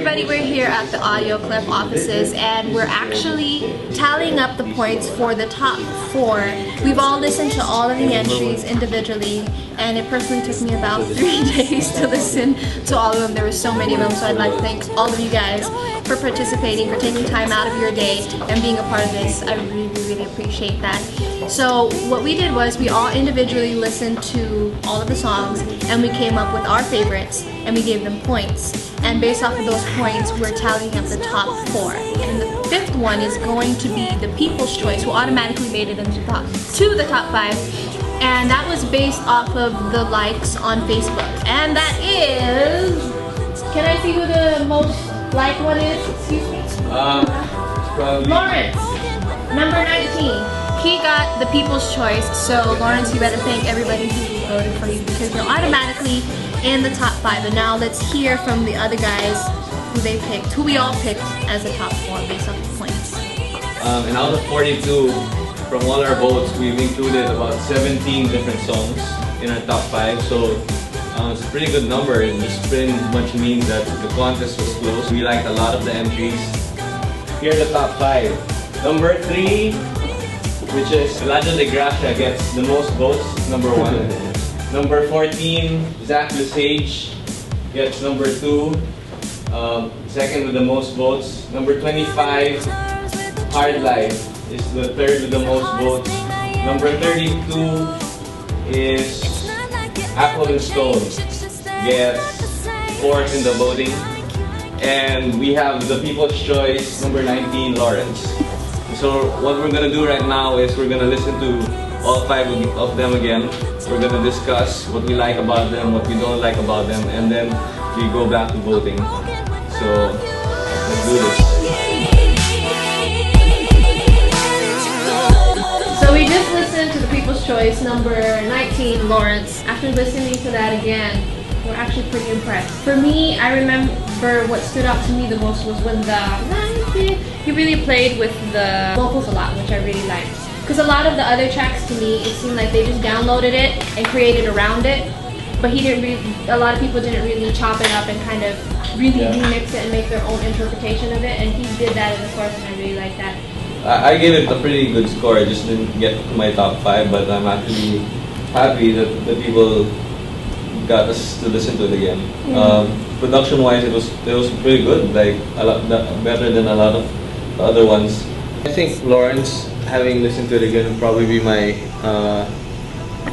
everybody, we're here at the Audioclef offices and we're actually tallying up the points for the top 4. We've all listened to all of the entries individually and it personally took me about 3 days to listen to all of them. There were so many of them, so I'd like to thank all of you guys for participating, for taking time out of your day and being a part of this. I really appreciate that. So what we did was we all individually listened to all of the songs and we came up with our favorites and we gave them points. And based off of those points, we're tallying up the top 4. And the 5th one is going to be the People's Choice, who automatically made it into the top 5. And that was based off of the likes on Facebook. And that is... Can I see who the most liked one is? Excuse me? Probably Lawrence, number 19. He got the People's Choice, so Lawrence, you better thank everybody who voted for you because you're automatically in the top 5. And now let's hear from the other guys who they picked, who we all picked as the top 4 based on the points. And out of 42, from all our votes, we've included about 17 different songs in our top 5. So it's a pretty good number. It just pretty much means that the contest was close. We liked a lot of the entries. Here are the top 5. Number 3, which is Pelagio de Gracia, gets the most votes, number 1. Number 14, Zach Lesage gets number 2, second with the most votes. Number 25, Hardlife is the 3rd with the most votes. Number 32 is Apple and Stone, gets 4th in the voting. And we have the People's Choice, number 19, Lawrence. So what we're gonna do right now is we're gonna listen to all 5 of them again. We're gonna discuss what we like about them, what we don't like about them, and then we go back to voting. So let's do this. So we just listened to the People's Choice, number 19, Lawrence. After listening to that again, we're actually pretty impressed. For me, I remember what stood out to me the most was when he really played with the vocals a lot, which I really liked. Because a lot of the other tracks to me, it seemed like they just downloaded it and created around it. But he didn't really, a lot of people didn't really chop it up and kind of really remix it and make their own interpretation of it. And he did that in the chorus and I really like that. I gave it a pretty good score. I just didn't get to my top 5, but I'm actually happy that the people got us to listen to it again. Production-wise, it was pretty good. Like a lot better than a lot of the other ones. I think Lawrence, having listened to it again, would probably be my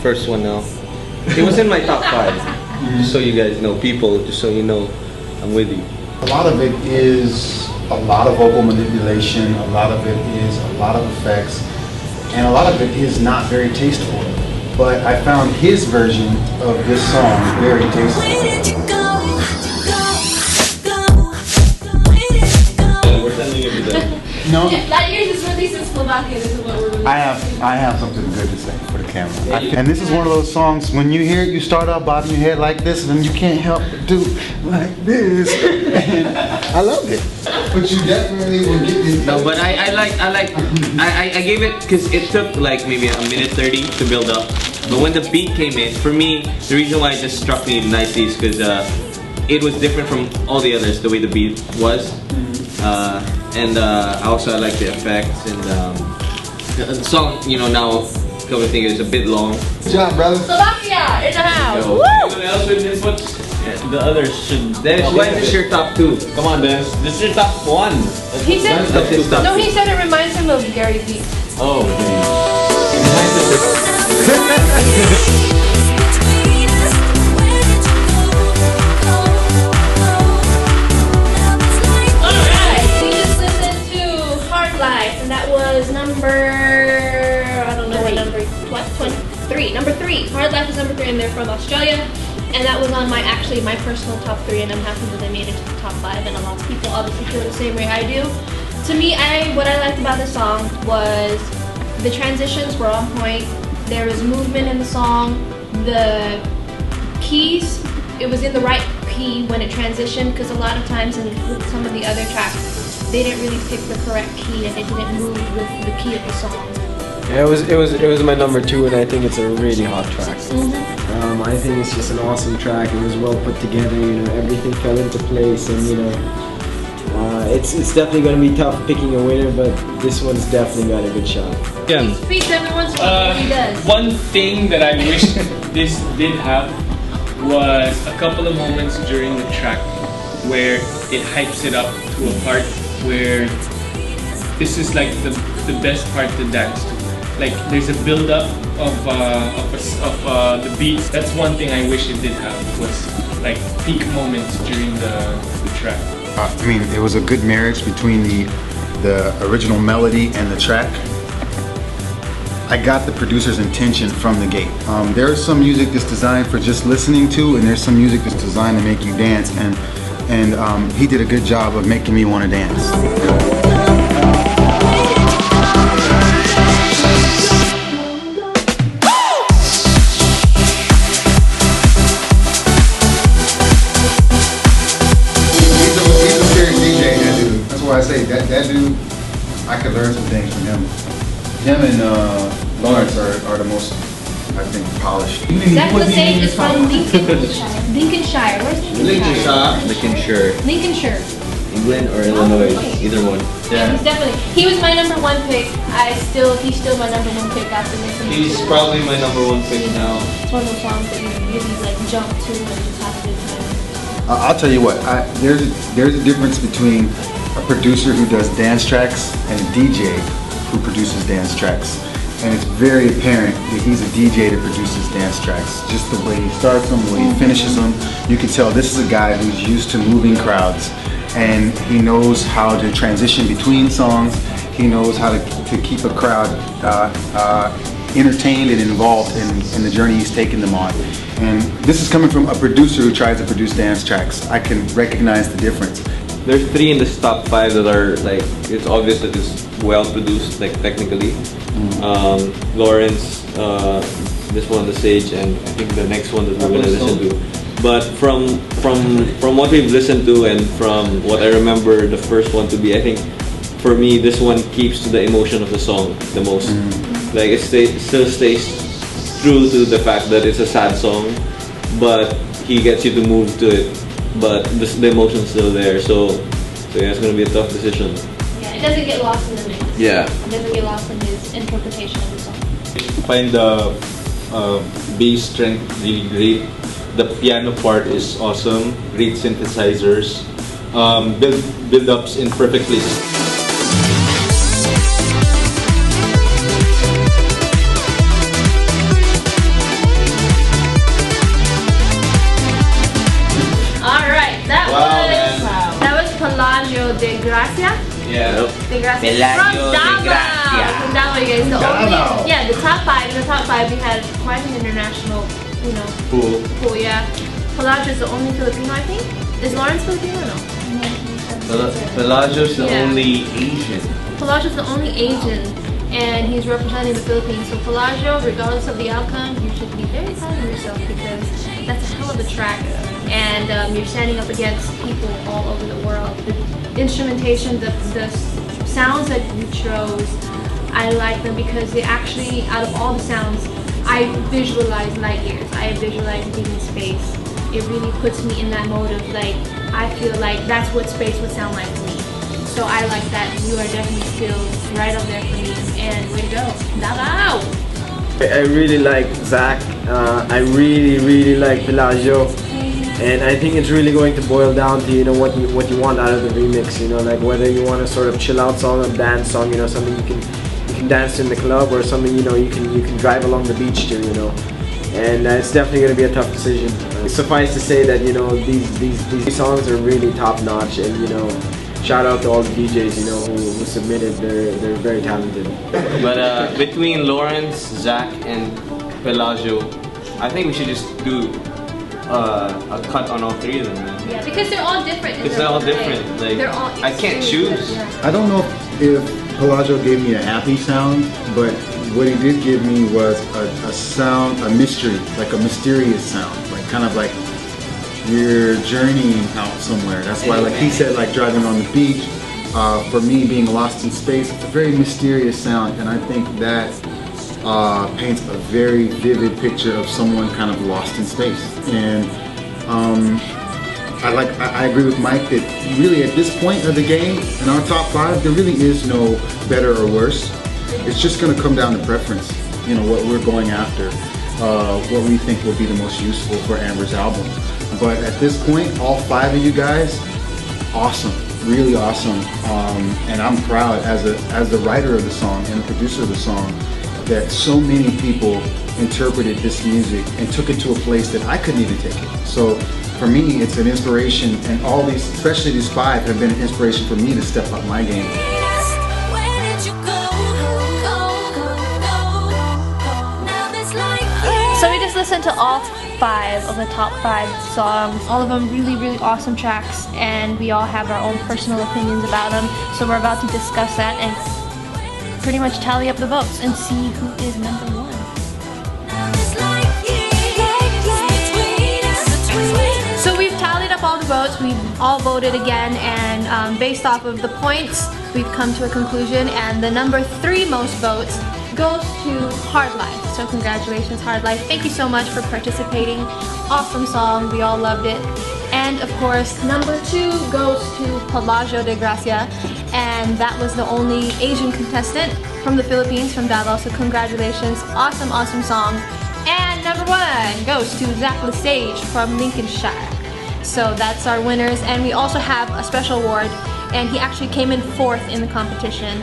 first one now. It was in my top 5. Just so you guys know, people. Just so you know, I'm with you. A lot of it is a lot of vocal manipulation. A lot of it is a lot of effects, and a lot of it is not very tasteful. But I found his version of this song very tasteful. We're sending it to them. No, That yours is released in Slovakia. This is what we're releasing. I have something good to say for the camera. And this is one of those songs, when you hear it, you start out bobbing your head like this, and then you can't help but do like this. And I love it. But you definitely will get it. No, but I gave it because it took like maybe a minute 30 to build up. But when the beat came in, for me, the reason why it just struck me nicely is because it was different from all the others, the way the beat was. And also I like the effects and the song, you know, now come to think is a bit long. Good job, brother. Slovakia in the house. Yo, anyone else with inputs? Yeah, the others should. Dennis, why is this your top 2? Come on, Dennis. This is your top 1. He said, no, he said it reminds him of Gary Vee. Oh, And that was number, I don't know what number, what, 23, number 3. Hardlife is number 3 and they're from Australia. And that was on my personal top 3 and I'm happy that they made it to the top 5 and a lot of people obviously feel the same way I do. To me, what I liked about the song was the transitions were on point. There was movement in the song. The keys, it was in the right key when it transitioned because a lot of times in some of the other tracks, they didn't really pick the correct key and they didn't move with the key of the song. Yeah, it was my number 2 and I think it's a really hot track. I think it's just an awesome track. It was well put together, you know, everything fell into place and, you know, it's definitely going to be tough picking a winner, but this one's definitely got a good shot. Yeah. Please, everyone's what he does. One thing that I wish this did have was a couple of moments during the track where it hypes it up to a part where this is like the best part to dance to. Like there's a build up of the beats. That's one thing I wish it did have, was like peak moments during the track. I mean, it was a good marriage between the original melody and the track. I got the producer's intention from the gate. There's some music that's designed for just listening to, and there's some music that's designed to make you dance, and he did a good job of making me want to dance. He's a serious DJ, that dude. That's why I say that dude, I could learn some things from him. Him and Lawrence are the most, I think, polished. Zach Lasage is from Lincolnshire. Where's Lincolnshire? Lincolnshire. England or Illinois, either one. Yeah, he's definitely. He was my number one pick. He's still my number one pick after listening to. He's probably my number one pick now. It's one of those songs that you really like jump to and just have a good time. I'll tell you what, there's a difference between a producer who does dance tracks and a DJ who produces dance tracks. And it's very apparent that he's a DJ that produces dance tracks. Just the way he starts them, the way he finishes them. You can tell this is a guy who's used to moving crowds, and he knows how to transition between songs. He knows how to keep a crowd entertained and involved in the journey he's taking them on. And this is coming from a producer who tries to produce dance tracks. I can recognize the difference. There's 3 in this top 5 that are like, it's obvious that it's well produced, like technically. Lawrence, this one, the Sage, and I think the next one that we're gonna listen to. But from what we've listened to and from what I remember the first one to be, I think for me this one keeps to the emotion of the song the most. Like it still stays true to the fact that it's a sad song, but he gets you to move to it. But the emotion's still there, so yeah, it's gonna be a tough decision. Yeah, it doesn't get lost in the mix. Yeah. It doesn't get lost in his interpretation of the song. Find the bass strength really great. The piano part is awesome. Great synthesizers. Build-ups in perfect places. That was Pelagio de Gracia. Yeah. De Gracia. Pelagio de From Gracia. Davao, you guys. The top 5. In the top 5, we had quite an international, pool. Yeah. Pelagio is the only Filipino, I think. Is Lawrence Filipino or no? Pelagio's the only Asian. Pelagio's the only Asian, and he's representing the Philippines. So Pelagio, regardless of the outcome, you should be very proud of yourself, because that's a hell of a track. And you're standing up against people all over the world. The instrumentation, the sounds that you chose, I like them because they actually, out of all the sounds, I visualize light years. I visualize being in space. It really puts me in that mode of like, I feel like that's what space would sound like to me. So I like that. You are definitely still right up there for me. And way to go. Davao! I really like Zach. I really like Pelagio. And I think it's really going to boil down to what you want out of the remix. Like whether you want a sort of chill out song, a dance song, something you can dance in the club, or something you can drive along the beach to. And it's definitely going to be a tough decision. Suffice to say that these songs are really top notch, and shout out to all the DJs who submitted. They're very talented. But between Lawrence, Zach, and Pelagio, I think we should just do a cut on all 3 of them, man. Yeah, because they're all different. Because they're all different. Like, they're all I can't choose. I don't know if Pelagio gave me a happy sound, but what he did give me was a sound, a mystery, like a mysterious sound, like kind of like you're journeying out somewhere. That's why, like he said, like driving on the beach. For me, being lost in space, it's a very mysterious sound, and I think that paints a very vivid picture of someone kind of lost in space. And I agree with Mike that really at this point of the game, in our top 5, there really is no better or worse. It's just going to come down to preference, you know, what we're going after, what we think will be the most useful for Amber's album. But at this point, all 5 of you guys, awesome, really awesome. And I'm proud as the writer of the song and the producer of the song that so many people interpreted this music and took it to a place that I couldn't even take it. So for me, it's an inspiration, and all these, especially these 5, have been an inspiration for me to step up my game. So we just listened to all 5 of the top 5 songs, all of them really, really awesome tracks, and we all have our own personal opinions about them. So we're about to discuss that and pretty much tally up the votes and see who is number 1. So we've tallied up all the votes, we've all voted again, and based off of the points, we've come to a conclusion, and the number 3 most votes goes to Hardlife. So congratulations, Hardlife. Thank you so much for participating. Awesome song, we all loved it. And of course, number 2 goes to Pelagio de Gracia, and that was the only Asian contestant from the Philippines, from Davao. So congratulations, awesome, awesome song. And number 1 goes to Zach Lesage from Lincolnshire. So that's our winners, and we also have a special award, and he actually came in 4th in the competition.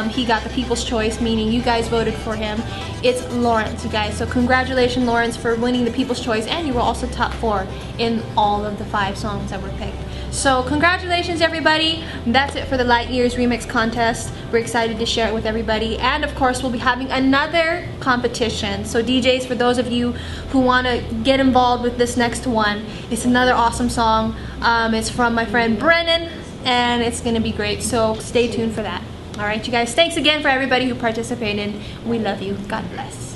He got the People's Choice, meaning you guys voted for him. It's Lawrence, you guys. So congratulations, Lawrence, for winning the People's Choice, and you were also top 4 in all of the 5 songs that were picked. So congratulations, everybody. That's it for the Light Years Remix contest. We're excited to share it with everybody, and of course we'll be having another competition. So DJs, for those of you who want to get involved with this next one, it's another awesome song. It's from my friend Brennan, and it's gonna be great, so stay tuned for that. Alright, you guys, thanks again for everybody who participated. We love you. God bless.